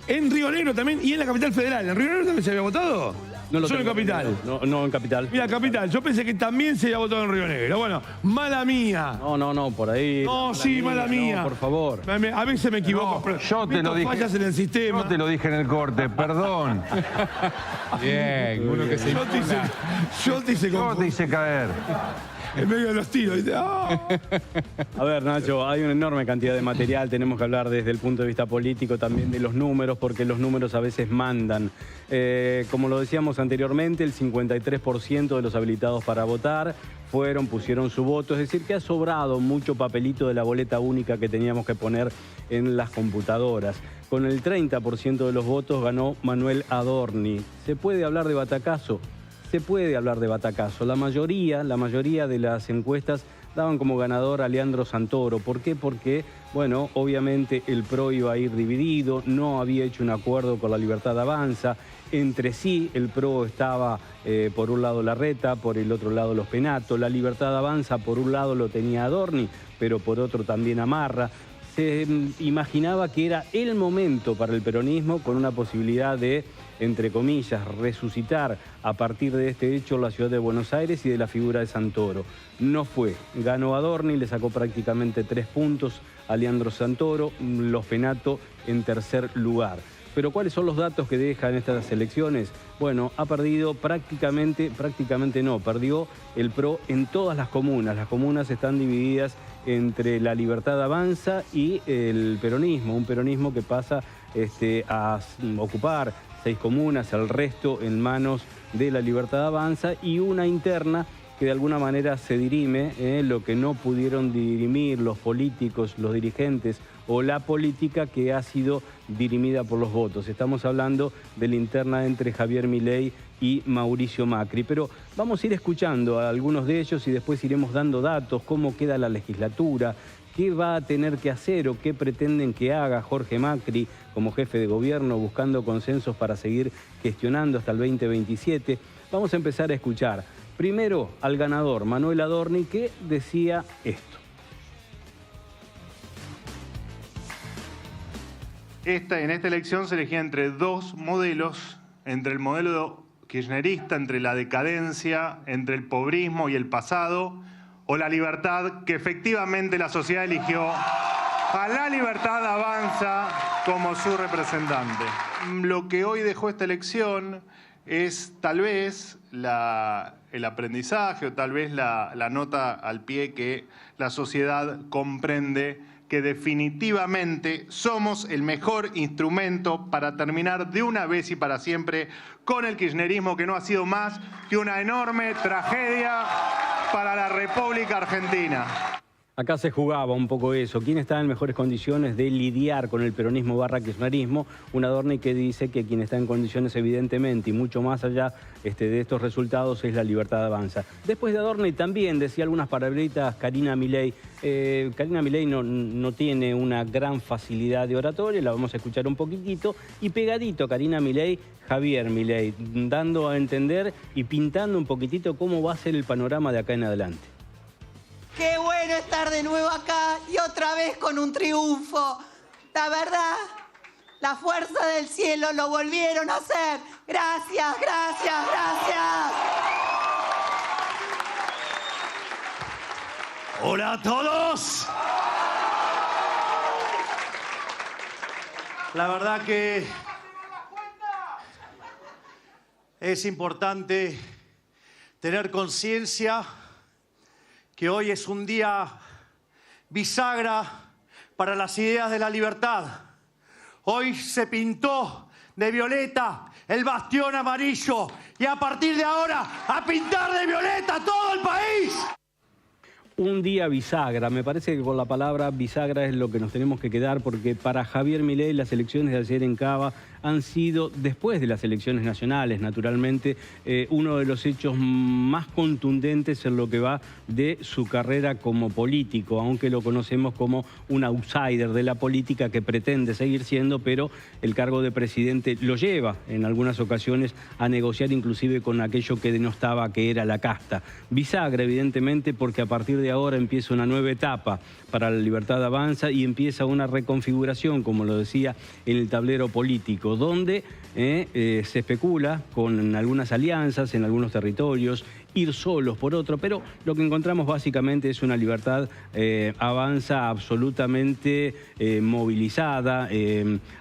En Río Negro también y en la capital federal. ¿En Río Negro también se había votado? No lo Solo en Capital. No, en Capital. Mira, Capital. Yo pensé que también se había votado en Río Negro. Bueno, mala mía. No, por ahí. No, sí, mala mía. No, por favor. A veces me equivoco. No, pero yo te lo dije. fallas en el sistema. Yo te lo dije en el corte, perdón. Bien, uno que se Yo te hice Yo te hice caer. en medio de los tiros. ¿Viste? ¡Ah! A ver, Nacho, hay una enorme cantidad de material. Tenemos que hablar desde el punto de vista político también de los números, porque los números a veces mandan. Como lo decíamos anteriormente, el 53% de los habilitados para votar pusieron su voto. Es decir, que ha sobrado mucho papelito de la boleta única que teníamos que poner en las computadoras. Con el 30% de los votos ganó Manuel Adorni. ¿Se puede hablar de batacazo? Se puede hablar de batacazo. La mayoría de las encuestas daban como ganador a Leandro Santoro. ¿Por qué? Porque, bueno, obviamente el PRO iba a ir dividido, no había hecho un acuerdo con la Libertad Avanza. Entre sí, el PRO estaba por un lado Larreta, por el otro lado Los Penato. La Libertad Avanza por un lado lo tenía Adorni, pero por otro también Amarra. Se imaginaba que era el momento para el peronismo con una posibilidad de, entre comillas, resucitar a partir de este hecho la ciudad de Buenos Aires y de la figura de Santoro. No fue. Ganó Adorni, le sacó prácticamente 3 puntos a Leandro Santoro, Los Penato en tercer lugar. Pero ¿cuáles son los datos que dejan estas elecciones? Bueno, ha perdido prácticamente no, perdió el PRO en todas las comunas. Las comunas están divididas entre la Libertad Avanza y el peronismo. Un peronismo que pasa a ocupar 6 comunas, el resto en manos de la Libertad Avanza, y una interna que de alguna manera se dirime lo que no pudieron dirimir los políticos, los dirigentes o la política, que ha sido dirimida por los votos. Estamos hablando de la interna entre Javier Milei y Mauricio Macri. Pero vamos a ir escuchando a algunos de ellos y después iremos dando datos, cómo queda la legislatura, qué va a tener que hacer o qué pretenden que haga Jorge Macri como jefe de gobierno, buscando consensos para seguir gestionando hasta el 2027. Vamos a empezar a escuchar primero al ganador, Manuel Adorni, que decía esto. En esta elección se elegía entre 2 modelos, entre el modelo kirchnerista, entre la decadencia, entre el pobrismo y el pasado, o la libertad, que efectivamente la sociedad eligió a la Libertad Avanza como su representante. Lo que hoy dejó esta elección es tal vez el aprendizaje o tal vez la nota al pie que la sociedad comprende que definitivamente somos el mejor instrumento para terminar de una vez y para siempre con el kirchnerismo, que no ha sido más que una enorme tragedia para la República Argentina. Acá se jugaba un poco eso. ¿Quién está en mejores condiciones de lidiar con el peronismo / kirchnerismo? Un Adorni que dice que quien está en condiciones, evidentemente, y mucho más allá de estos resultados, es la Libertad Avanza. Después de Adorni también decía algunas palabritas Karina Milei. Karina Milei no tiene una gran facilidad de oratoria, la vamos a escuchar un poquitito. Y pegadito a Karina Milei, Javier Milei, dando a entender y pintando un poquitito cómo va a ser el panorama de acá en adelante. Qué bueno estar de nuevo acá y otra vez con un triunfo. La verdad, la fuerza del cielo lo volvieron a hacer. Gracias, gracias, gracias. Hola a todos. La verdad que es importante tener conciencia que hoy es un día bisagra para las ideas de la libertad. Hoy se pintó de violeta el bastión amarillo y a partir de ahora a pintar de violeta todo el país. Un día bisagra, me parece que con la palabra bisagra es lo que nos tenemos que quedar, porque para Javier Milei las elecciones de ayer en Cava han sido, después de las elecciones nacionales, naturalmente, uno de los hechos más contundentes en lo que va de su carrera como político, aunque lo conocemos como un outsider de la política que pretende seguir siendo, pero el cargo de presidente lo lleva en algunas ocasiones a negociar inclusive con aquello que denostaba que era la casta. Bisagra, evidentemente, porque a partir de de ahora empieza una nueva etapa para la Libertad Avanza y empieza una reconfiguración, como lo decía, en el tablero político, donde se especula con algunas alianzas en algunos territorios, ir solos por otro, pero lo que encontramos básicamente es una Libertad Avanza absolutamente movilizada,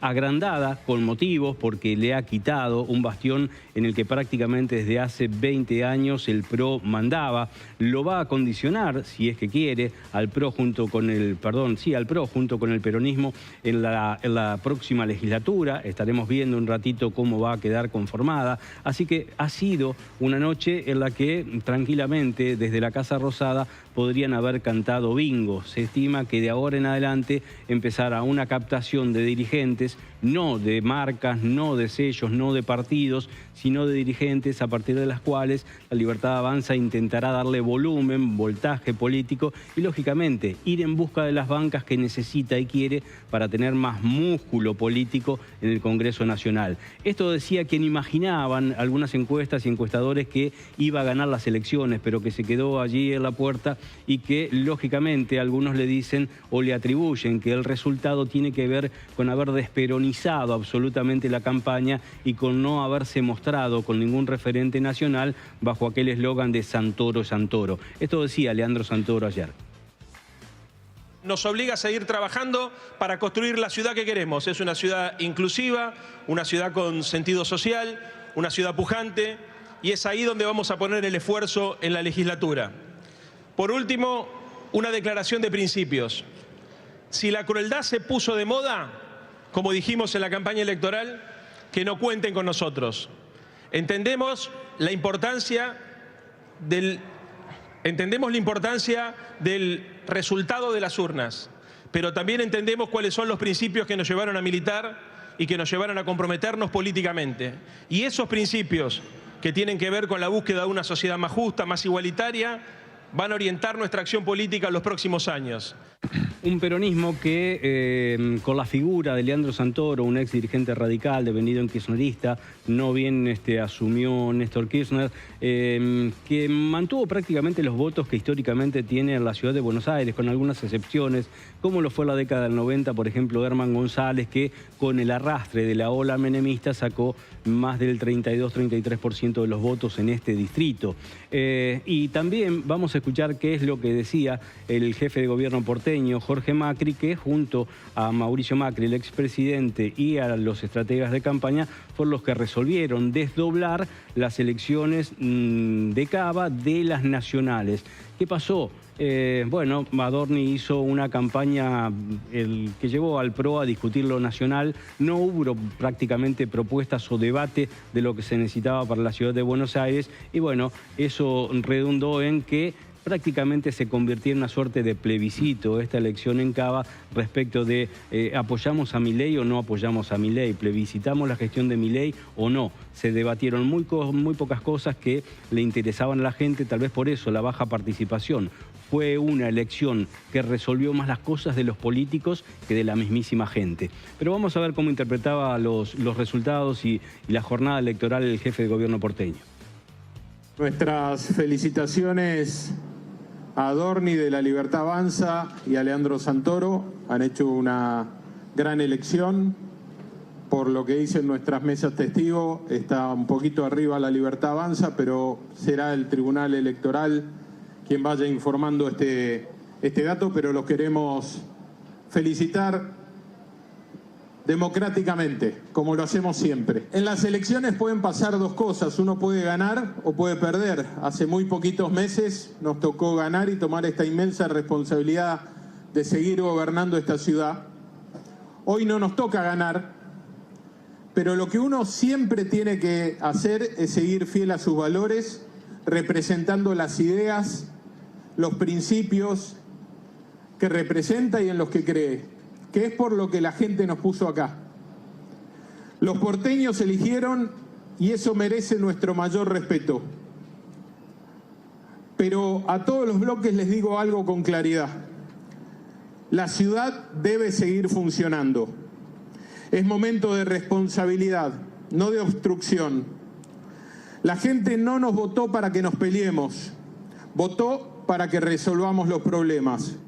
agrandada con motivos, porque le ha quitado un bastión en el que prácticamente desde hace 20 años el PRO mandaba. Lo va a condicionar, si es que quiere, al PRO junto con el peronismo en la próxima legislatura. Estaremos viendo un ratito cómo va a quedar conformada. Así que ha sido una noche en la que tranquilamente desde la Casa Rosada podrían haber cantado bingo. Se estima que de ahora en adelante empezará una captación de dirigentes, no de marcas, no de sellos, no de partidos, sino de dirigentes a partir de las cuales la Libertad Avanza intentará darle volumen, voltaje político y, lógicamente, ir en busca de las bancas que necesita y quiere para tener más músculo político en el Congreso Nacional. Esto decía quien imaginaban algunas encuestas y encuestadores que iba a ganar las elecciones, pero que se quedó allí en la puerta y que, lógicamente, algunos le dicen o le atribuyen que el resultado tiene que ver con haber desperonizado absolutamente la campaña y con no haberse mostrado con ningún referente nacional bajo aquel eslogan de Santoro, Santoro. Esto decía Leandro Santoro ayer. Nos obliga a seguir trabajando para construir la ciudad que queremos. Es una ciudad inclusiva, una ciudad con sentido social, una ciudad pujante, y es ahí donde vamos a poner el esfuerzo en la legislatura. Por último, una declaración de principios. Si la crueldad se puso de moda, como dijimos en la campaña electoral, que no cuenten con nosotros. Entendemos la importancia del resultado de las urnas, pero también entendemos cuáles son los principios que nos llevaron a militar y que nos llevaron a comprometernos políticamente. Y esos principios, que tienen que ver con la búsqueda de una sociedad más justa, más igualitaria, van a orientar nuestra acción política en los próximos años. Un peronismo que, con la figura de Leandro Santoro, un ex dirigente radical devenido en kirchnerista, no bien asumió Néstor Kirchner, que mantuvo prácticamente los votos que históricamente tiene en la ciudad de Buenos Aires, con algunas excepciones, como lo fue la década del 90, por ejemplo, Herman González, que con el arrastre de la ola menemista sacó más del 32-33% de los votos en este distrito. Y también vamos a escuchar qué es lo que decía el jefe de gobierno porteño, Jorge Macri, que junto a Mauricio Macri, el expresidente, y a los estrategas de campaña, fueron los que resolvieron desdoblar las elecciones de Cava de las nacionales. ¿Qué pasó? Bueno, Adorni hizo una campaña que llevó al PRO a discutir lo nacional. No hubo prácticamente propuestas o debate de lo que se necesitaba para la ciudad de Buenos Aires. Y bueno, eso redundó en que prácticamente se convirtió en una suerte de plebiscito esta elección en Cava respecto de ¿apoyamos a Milei o no apoyamos a Milei? ¿Plebiscitamos la gestión de Milei o no? Se debatieron muy pocas cosas que le interesaban a la gente, tal vez por eso la baja participación. Fue una elección que resolvió más las cosas de los políticos que de la mismísima gente. Pero vamos a ver cómo interpretaba los resultados y la jornada electoral el jefe de gobierno porteño. Nuestras felicitaciones a Adorni de la Libertad Avanza y a Leandro Santoro. Han hecho una gran elección. Por lo que dicen nuestras mesas testigos, está un poquito arriba la Libertad Avanza, pero será el Tribunal Electoral quien vaya informando este dato, pero los queremos felicitar democráticamente, como lo hacemos siempre. En las elecciones pueden pasar dos cosas, uno puede ganar o puede perder. Hace muy poquitos meses nos tocó ganar y tomar esta inmensa responsabilidad de seguir gobernando esta ciudad. Hoy no nos toca ganar, pero lo que uno siempre tiene que hacer es seguir fiel a sus valores, representando las ideas, los principios que representa y en los que cree, que es por lo que la gente nos puso acá. Los porteños eligieron y eso merece nuestro mayor respeto. Pero a todos los bloques les digo algo con claridad. La ciudad debe seguir funcionando. Es momento de responsabilidad, no de obstrucción. La gente no nos votó para que nos peleemos. Votó para que resolvamos los problemas.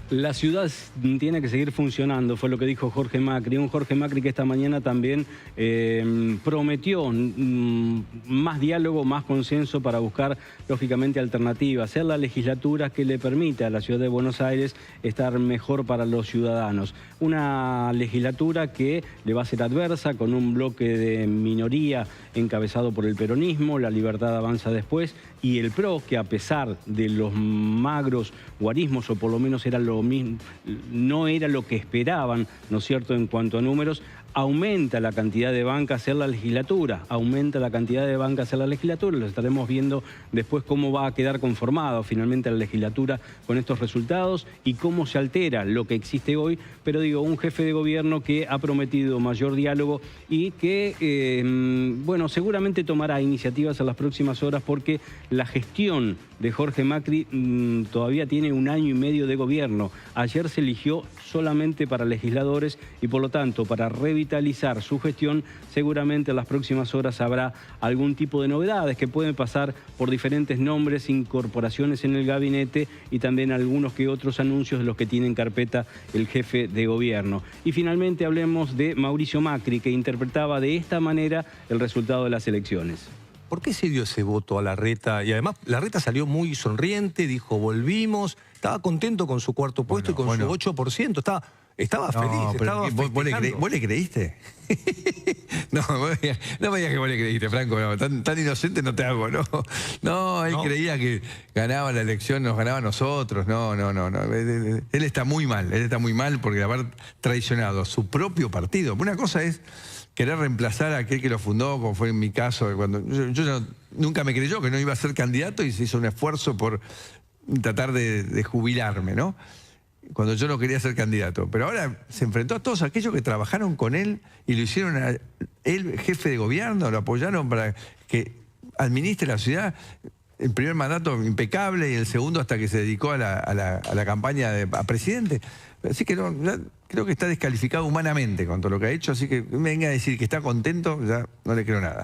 La ciudad tiene que seguir funcionando, fue lo que dijo Jorge Macri. Un Jorge Macri que esta mañana también prometió más diálogo, más consenso para buscar, lógicamente, alternativas. Hacer la legislatura que le permita a la ciudad de Buenos Aires estar mejor para los ciudadanos. Una legislatura que le va a ser adversa, con un bloque de minoría encabezado por el peronismo, La Libertad Avanza después, y el PRO, que a pesar de los magros guarismos, o por lo menos era lo mismo, no era lo que esperaban, ¿no es cierto?, en cuanto a números, aumenta la cantidad de bancas en la legislatura, lo estaremos viendo después cómo va a quedar conformado finalmente la legislatura con estos resultados y cómo se altera lo que existe hoy, pero digo, un jefe de gobierno que ha prometido mayor diálogo y que, bueno, seguramente tomará iniciativas en las próximas horas porque la gestión de Jorge Macri todavía tiene 1 año y medio de gobierno. Ayer se eligió solamente para legisladores y por lo tanto para revitalizar su gestión seguramente en las próximas horas habrá algún tipo de novedades que pueden pasar por diferentes nombres, incorporaciones en el gabinete y también algunos que otros anuncios de los que tiene en carpeta el jefe de gobierno. Y finalmente hablemos de Mauricio Macri, que interpretaba de esta manera el resultado de las elecciones. ¿Por qué se dio ese voto a Larreta? Y además Larreta salió muy sonriente, dijo volvimos, estaba contento con su cuarto puesto y con su 8%, estaba feliz. Estaba ¿Vos le creíste? No me digas que vos le creíste, Franco, no, tan inocente no te hago, ¿no? No, él creía que ganaba la elección, nos ganaba a nosotros, no. Él está muy mal porque haber traicionado a su propio partido. Una cosa es querer reemplazar a aquel que lo fundó, como fue en mi caso, cuando nunca me creyó que no iba a ser candidato y se hizo un esfuerzo por tratar de jubilarme, ¿no? Cuando yo no quería ser candidato. Pero ahora se enfrentó a todos aquellos que trabajaron con él y lo hicieron a él jefe de gobierno, lo apoyaron para que administre la ciudad. El primer mandato impecable y el segundo hasta que se dedicó a la campaña a presidente. Así que creo que está descalificado humanamente con todo lo que ha hecho, así que venga a decir que está contento, ya no le creo nada.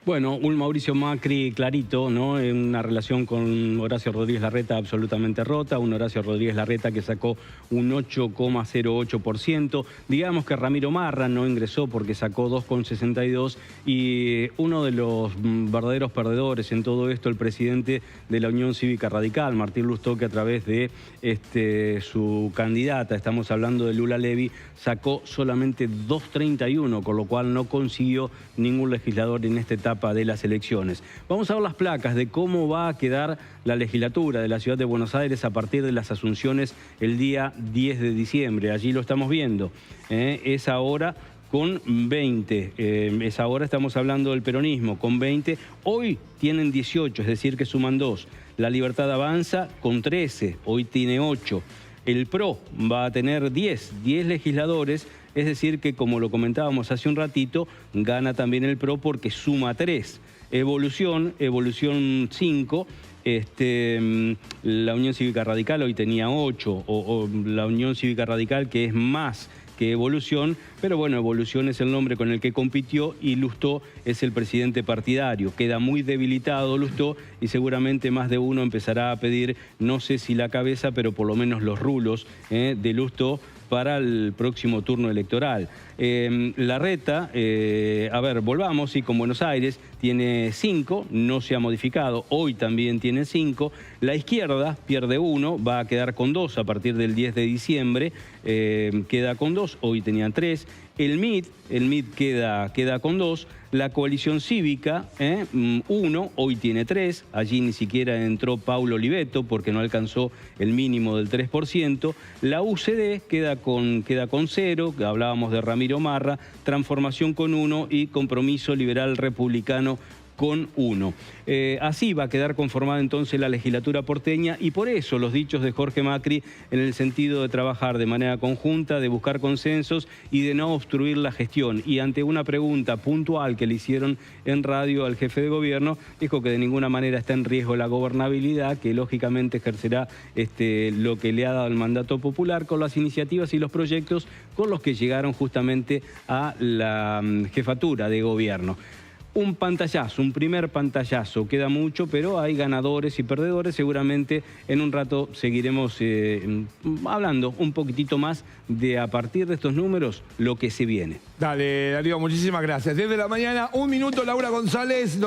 Bueno, un Mauricio Macri clarito, ¿no? En una relación con Horacio Rodríguez Larreta absolutamente rota, un Horacio Rodríguez Larreta que sacó un 8,08%. Digamos que Ramiro Marra no ingresó porque sacó 2,62% y uno de los verdaderos perdedores en todo esto, el presidente de la Unión Cívica Radical, Martín Lustó, que a través de su candidata, estamos hablando de Lula Levy, sacó solamente 2,31%, con lo cual no consiguió ningún legislador en esta etapa de las elecciones. Vamos a ver las placas de cómo va a quedar la legislatura de la ciudad de Buenos Aires a partir de las asunciones el día 10 de diciembre. Allí lo estamos viendo. Es ahora con 20. Es ahora estamos hablando del peronismo con 20. Hoy tienen 18, es decir que suman 2. La Libertad Avanza con 13, hoy tiene 8. El PRO va a tener 10 legisladores, es decir que, como lo comentábamos hace un ratito, gana también el PRO porque suma 3. Evolución 5, la Unión Cívica Radical hoy tenía 8, o la Unión Cívica Radical que es más que Evolución, pero bueno, Evolución es el nombre con el que compitió y Lustó es el presidente partidario. Queda muy debilitado Lustó y seguramente más de uno empezará a pedir, no sé si la cabeza, pero por lo menos los rulos de Lustó para el próximo turno electoral. Larreta, a ver, volvamos, y con Buenos Aires tiene 5, no se ha modificado, hoy también tiene 5. La izquierda pierde 1, va a quedar con 2 a partir del 10 de diciembre, queda con 2, hoy tenían 3. El MID queda con 2. La coalición cívica, 1, hoy tiene 3. Allí ni siquiera entró Paulo Oliveto porque no alcanzó el mínimo del 3%. La UCD queda con 0, hablábamos de Ramiro Marra, Transformación con 1 y Compromiso Liberal Republicano con 1. Así va a quedar conformada entonces la legislatura porteña y por eso los dichos de Jorge Macri en el sentido de trabajar de manera conjunta, de buscar consensos y de no obstruir la gestión. Y ante una pregunta puntual que le hicieron en radio al jefe de gobierno, dijo que de ninguna manera está en riesgo la gobernabilidad, que lógicamente ejercerá lo que le ha dado el mandato popular con las iniciativas y los proyectos con los que llegaron justamente a la jefatura de gobierno. un pantallazo, un primer pantallazo. Queda mucho, pero hay ganadores y perdedores. Seguramente en un rato seguiremos hablando un poquitito más de, a partir de estos números, lo que se viene. Dale, Darío, muchísimas gracias. 10 de la mañana, 1 minuto, Laura González.